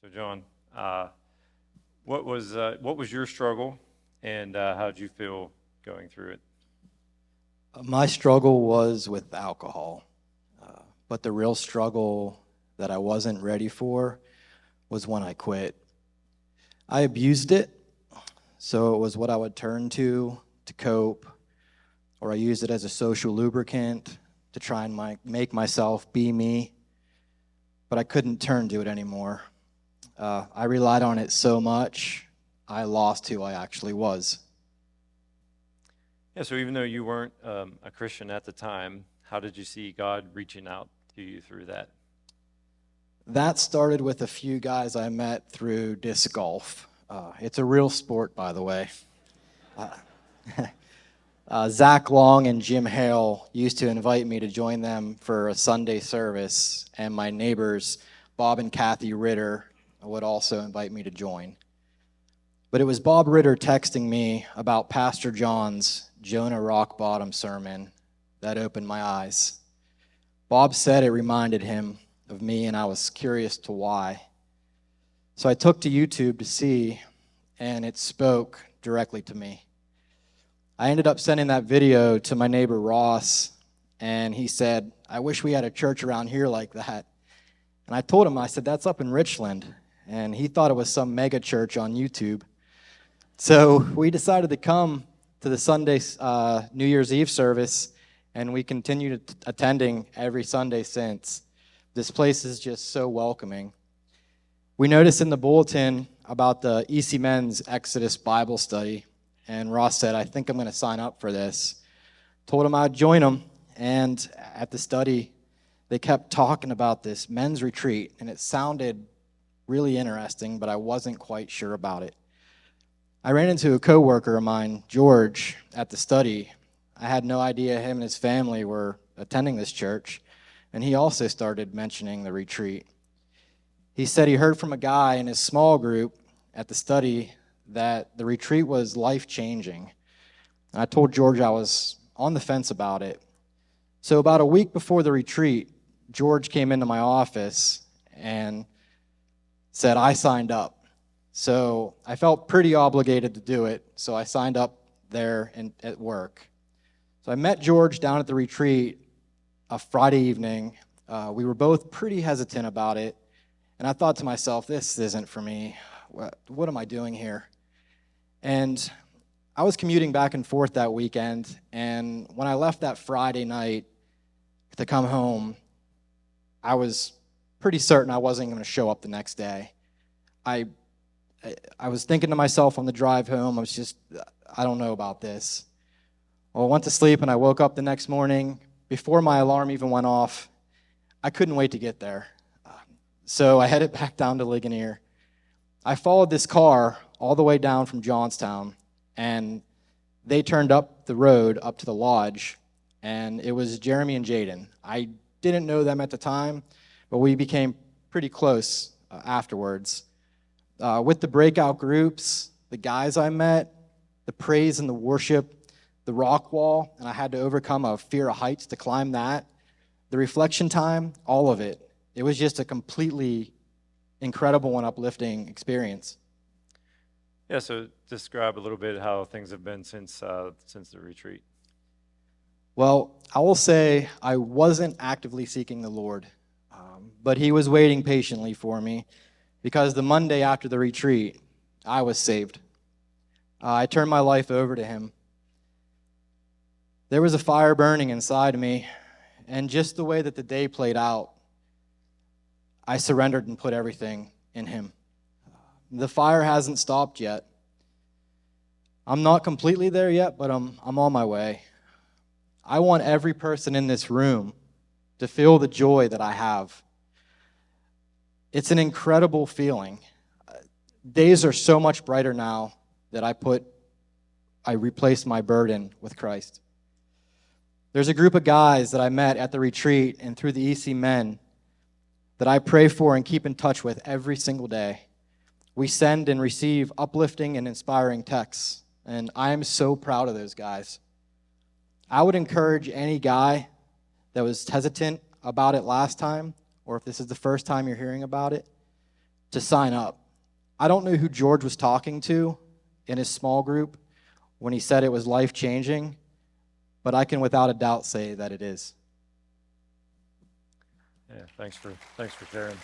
So, John, what was your struggle, and how did you feel going through it? My struggle was with alcohol, but the real struggle that I wasn't ready for was when I quit. I abused it, so it was what I would turn to cope, or I used it as a social lubricant to try and make myself be me, but I couldn't turn to it anymore. I relied on it so much, I lost who I actually was. Yeah, so even though you weren't a Christian at the time, how did you see God reaching out to you through that? That started with a few guys I met through disc golf. It's a real sport, by the way. Zach Long and Jim Hale used to invite me to join them for a Sunday service, and my neighbors, Bob and Kathy Ritter, would also invite me to join. But it was Bob Ritter texting me about Pastor John's Jonah Rock Bottom sermon that opened my eyes. Bob said it reminded him of me, and I was curious to why. So I took to YouTube to see, and it spoke directly to me. I ended up sending that video to my neighbor Ross, and he said, "I wish we had a church around here like that." And I told him, I said, "That's up in Richland." And he thought it was some mega church on YouTube. So we decided to come to the Sunday New Year's Eve service, and we continued attending every Sunday since. This place is just so welcoming. We noticed in the bulletin about the EC Men's Exodus Bible study, and Ross said, "I think I'm going to sign up for this." Told him I'd join him, and at the study, they kept talking about this men's retreat, and it sounded really interesting, but I wasn't quite sure about it. I ran into a coworker of mine, George, at the study. I had no idea him and his family were attending this church, and he also started mentioning the retreat. He said he heard from a guy in his small group at the study that the retreat was life-changing. And I told George I was on the fence about it. So about a week before the retreat, George came into my office and said, "I signed up." So I felt pretty obligated to do it, so I signed up there at work. So I met George down at the retreat a Friday evening. We were both pretty hesitant about it, and I thought to myself, this isn't for me. What am I doing here? And I was commuting back and forth that weekend, and when I left that Friday night to come home, I was pretty certain I wasn't going to show up the next day. I was thinking to myself on the drive home, I don't know about this. Well, I went to sleep, and I woke up the next morning. Before my alarm even went off, I couldn't wait to get there. So I headed back down to Ligonier. I followed this car all the way down from Johnstown, and they turned up the road up to the lodge, and it was Jeremy and Jaden. I didn't know them at the time, but we became pretty close afterwards. With the breakout groups, the guys I met, the praise and the worship, the rock wall, and I had to overcome a fear of heights to climb that, the reflection time, all of it. It was just a completely incredible and uplifting experience. Yeah, so describe a little bit how things have been since the retreat. Well, I will say I wasn't actively seeking the Lord, but He was waiting patiently for me, because the Monday after the retreat, I was saved. I turned my life over to Him. There was a fire burning inside of me, and just the way that the day played out, I surrendered and put everything in Him. The fire hasn't stopped yet. I'm not completely there yet, but I'm on my way. I want every person in this room to feel the joy that I have. It's an incredible feeling. Days are so much brighter now that I replaced my burden with Christ. There's a group of guys that I met at the retreat and through the EC Men that I pray for and keep in touch with every single day. We send and receive uplifting and inspiring texts, and I am so proud of those guys. I would encourage any guy that was hesitant about it last time, or if this is the first time you're hearing about it, to sign up. I don't know who George was talking to in his small group when he said it was life-changing, but I can without a doubt say that it is. Yeah, thanks for sharing.